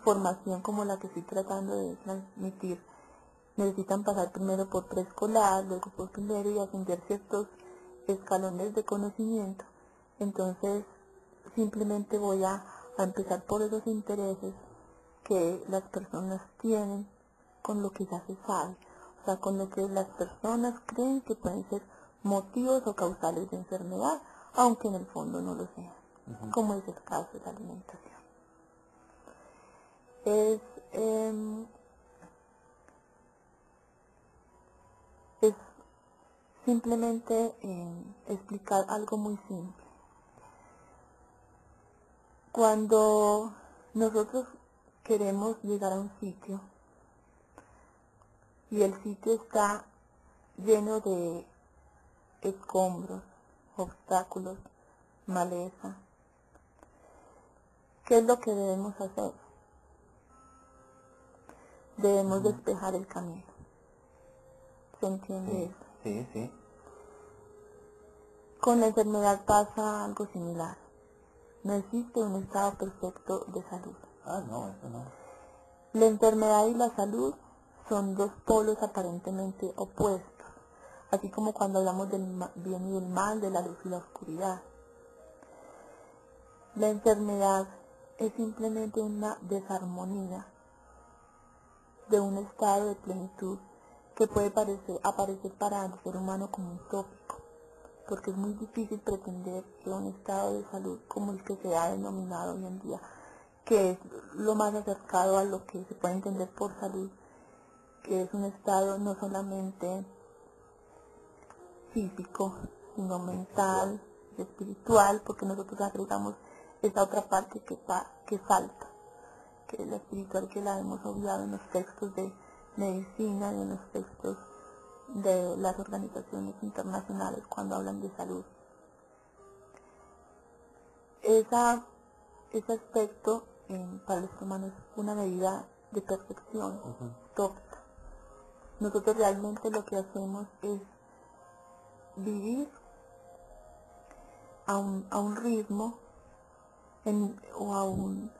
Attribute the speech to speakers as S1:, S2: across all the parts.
S1: formación como la que estoy tratando de transmitir, necesitan pasar primero por preescolar, luego por primero y ascender ciertos escalones de conocimiento. Entonces simplemente voy a empezar por esos intereses que las personas tienen con lo que ya se sabe, o sea, con lo que las personas creen que pueden ser motivos o causales de enfermedad, aunque en el fondo no lo sean, como es el caso de la alimentación. Es simplemente explicar algo muy simple. Cuando nosotros queremos llegar a un sitio y el sitio está lleno de escombros, obstáculos, maleza, ¿qué es lo que debemos hacer? Debemos despejar el camino. ¿Se entiende eso?
S2: Sí, sí.
S1: Con la enfermedad pasa algo similar. No existe un estado perfecto de salud.
S2: Ah, no, eso no.
S1: La enfermedad y la salud son dos polos aparentemente opuestos, así como cuando hablamos del bien y del mal, de la luz y la oscuridad. La enfermedad es simplemente una desarmonía de un estado de plenitud que puede aparecer para el ser humano como un tópico, porque es muy difícil pretender que un estado de salud como el que se ha denominado hoy en día, que es lo más acercado a lo que se puede entender por salud, que es un estado no solamente físico, sino mental, espiritual, porque nosotros agregamos esa otra parte que falta, que es la espiritual, que la hemos obviado en los textos de medicina y en los textos de las organizaciones internacionales cuando hablan de salud. Ese aspecto para los humanos es una medida de perfección tópica. Nosotros realmente lo que hacemos es vivir a un ritmo en un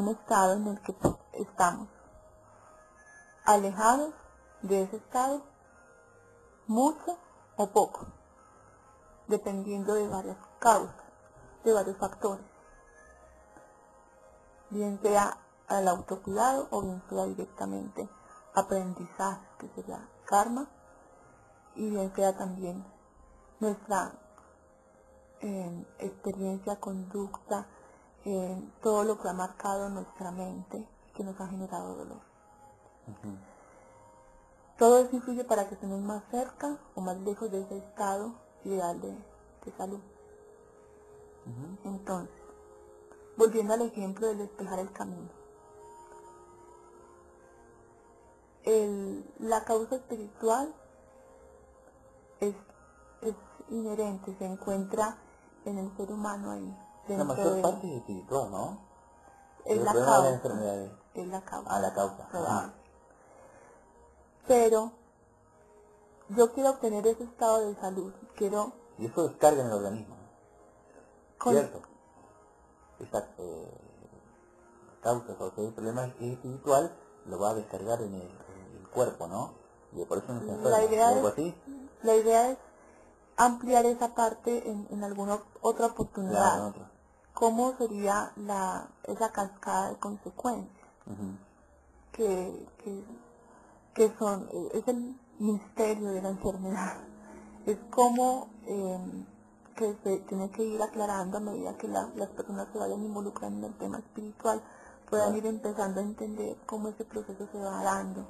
S1: estado en el que estamos alejados de ese estado mucho o poco, dependiendo de varias causas, de varios factores, bien sea al autocuidado o bien sea directamente aprendizaje, que sería karma, y bien sea también nuestra experiencia, conducta, todo lo que ha marcado nuestra mente, que nos ha generado dolor. Todo eso influye para que estemos más cerca o más lejos de ese estado ideal de salud. Entonces, volviendo al ejemplo de despejar el camino. La causa espiritual es inherente, se encuentra en el ser humano ahí.
S2: La mayor parte es espiritual, ¿no?
S1: Es la
S2: problema
S1: causa.
S2: de la enfermedad
S1: Es la causa.
S2: Ah, la causa.
S1: Probable. Pero yo quiero obtener ese estado de salud,
S2: y eso descarga en el organismo, ¿cierto? Exacto. Causa, o sea, el problema espiritual lo va a descargar en el cuerpo, ¿no? Y por eso no se enferma.
S1: La idea es ampliar esa parte en alguna otra oportunidad.
S2: Claro,
S1: ¿Cómo sería esa cascada de consecuencias? Que es el misterio de la enfermedad. Es como que se tiene que ir aclarando a medida que las personas se vayan involucrando en el tema espiritual, puedan ir empezando a entender cómo ese proceso se va dando,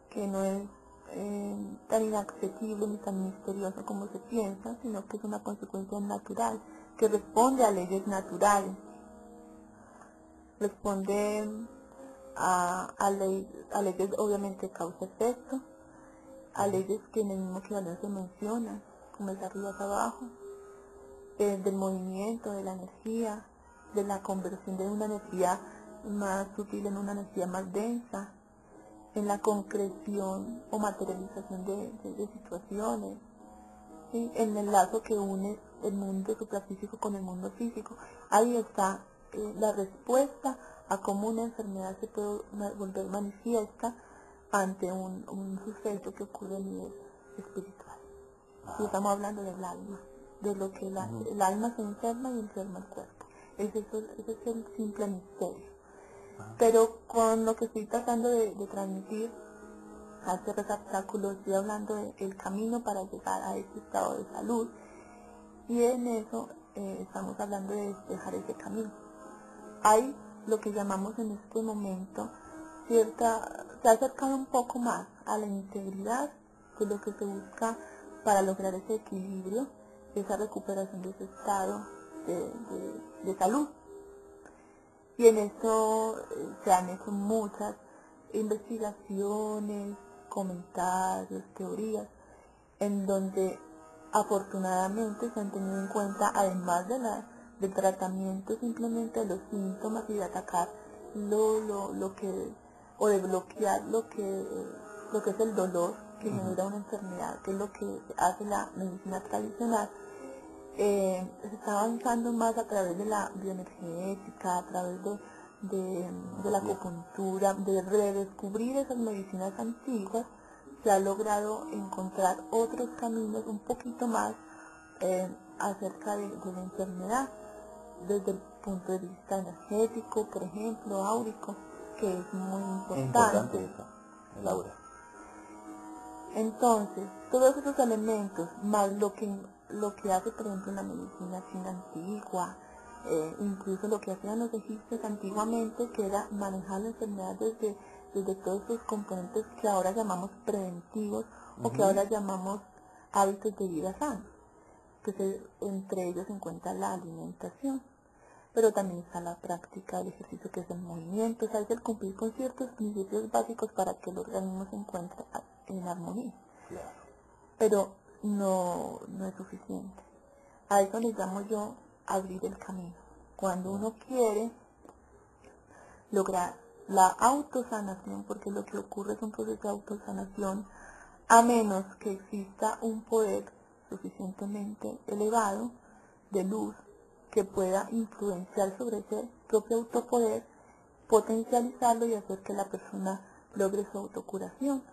S1: que no es tan inaccesible ni tan misterioso como se piensa, sino que es una consecuencia natural, que responde a leyes naturales, responde a leyes obviamente causa-efecto, a leyes que en el mismo equivalente se mencionan, como es de arriba hacia abajo, del movimiento, de la energía, de la conversión de una energía más sutil en una energía más densa, en la concreción o materialización de situaciones, ¿sí? En el lazo que une el mundo suprafísico con el mundo físico. Ahí está la respuesta a cómo una enfermedad se puede volver manifiesta ante un suceso que ocurre a nivel espiritual. Y estamos hablando del alma, de lo que el alma se enferma y enferma el cuerpo. Ese es el simple misterio. Pero con lo que estoy tratando de transmitir a este receptáculo, estoy hablando del camino para llegar a ese estado de salud, y en eso estamos hablando de despejar ese camino. Hay lo que llamamos en este momento se ha acercado un poco más a la integridad de lo que se busca para lograr ese equilibrio, esa recuperación de ese estado de salud. Y en esto se han hecho muchas investigaciones, comentarios, teorías, en donde afortunadamente se han tenido en cuenta, además del tratamiento simplemente de los síntomas y de atacar o de bloquear lo que es el dolor que genera una enfermedad, que es lo que hace la medicina tradicional. Se está avanzando más a través de la bioenergética, a través de la acupuntura, de redescubrir esas medicinas antiguas. Se ha logrado encontrar otros caminos un poquito más acerca de la enfermedad, desde el punto de vista energético, por ejemplo, áurico, que es muy importante.
S2: Es importante eso, el aura.
S1: Entonces, todos esos elementos, más lo que hace, por ejemplo, la medicina china antigua, incluso lo que hacían los egipcios antiguamente, que era manejar la enfermedad desde todos esos componentes que ahora llamamos preventivos, o que ahora llamamos hábitos de vida sanos, que entre ellos se encuentra la alimentación, pero también está la práctica del ejercicio, que es el movimiento, o sea, es el cumplir con ciertos principios básicos para que el organismo se encuentre en armonía.
S2: Claro.
S1: Pero no es suficiente. A eso le llamo yo abrir el camino. Cuando uno quiere lograr la autosanación, porque lo que ocurre es un proceso de autosanación, a menos que exista un poder suficientemente elevado de luz que pueda influenciar sobre ese propio autopoder, potencializarlo y hacer que la persona logre su autocuración.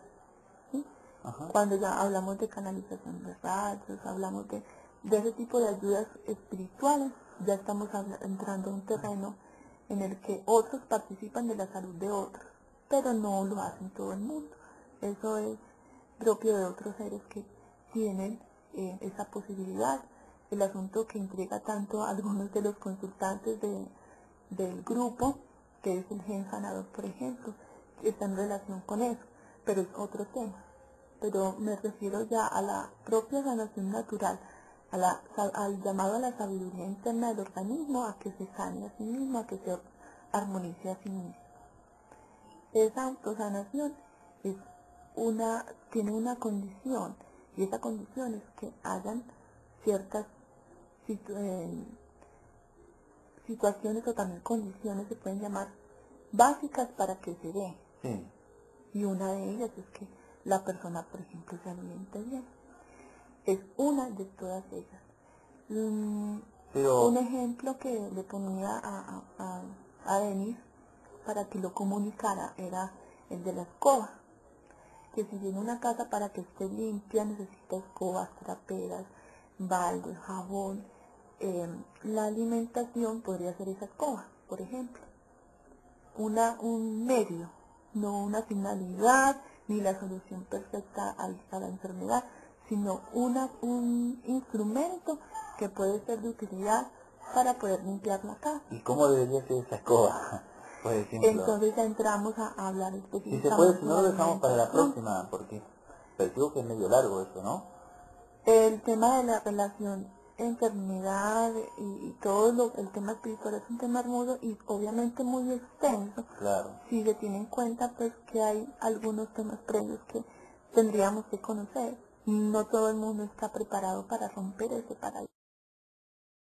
S1: ¿Sí? Cuando ya hablamos de canalización de rayos, hablamos de ese tipo de ayudas espirituales, ya estamos entrando a un terreno en el que otros participan de la salud de otros, pero no lo hacen todo el mundo. Eso es propio de otros seres que tienen esa posibilidad. El asunto que intriga tanto a algunos de los consultantes del grupo, que es el gen sanador, por ejemplo, que está en relación con eso, pero es otro tema. Pero me refiero ya a la propia sanación natural, al llamado a la sabiduría interna del organismo, a que se sane a sí mismo, a que se armonice a sí mismo. Esa autosanación tiene una condición, y esa condición es que hayan ciertas situaciones o también condiciones, se pueden llamar básicas para que se dé.
S2: Sí.
S1: Y una de ellas es que la persona, por ejemplo, se alimente bien. Es una de todas ellas.
S2: Pero
S1: un ejemplo que le ponía a Denis para que lo comunicara era el de la escoba. Que si viene una casa, para que esté limpia, necesita escobas, traperas, baldes, jabón. La alimentación podría ser esa escoba, por ejemplo. Un medio, no una finalidad ni la solución perfecta a la enfermedad, sino un instrumento que puede ser de utilidad para poder limpiar la casa.
S2: ¿Y cómo debería ser esa escoba? Por ejemplo.
S1: Entonces ya entramos a hablar específicamente.
S2: Si se puede, si no lo dejamos para la próxima, porque percibo que es medio largo eso, ¿no?
S1: El tema de la relación enfermedad y todo el tema espiritual es un tema hermoso y obviamente muy extenso.
S2: Claro.
S1: Si se tiene en cuenta pues que hay algunos temas previos que tendríamos que conocer. No todo el mundo está preparado para romper ese paradigma.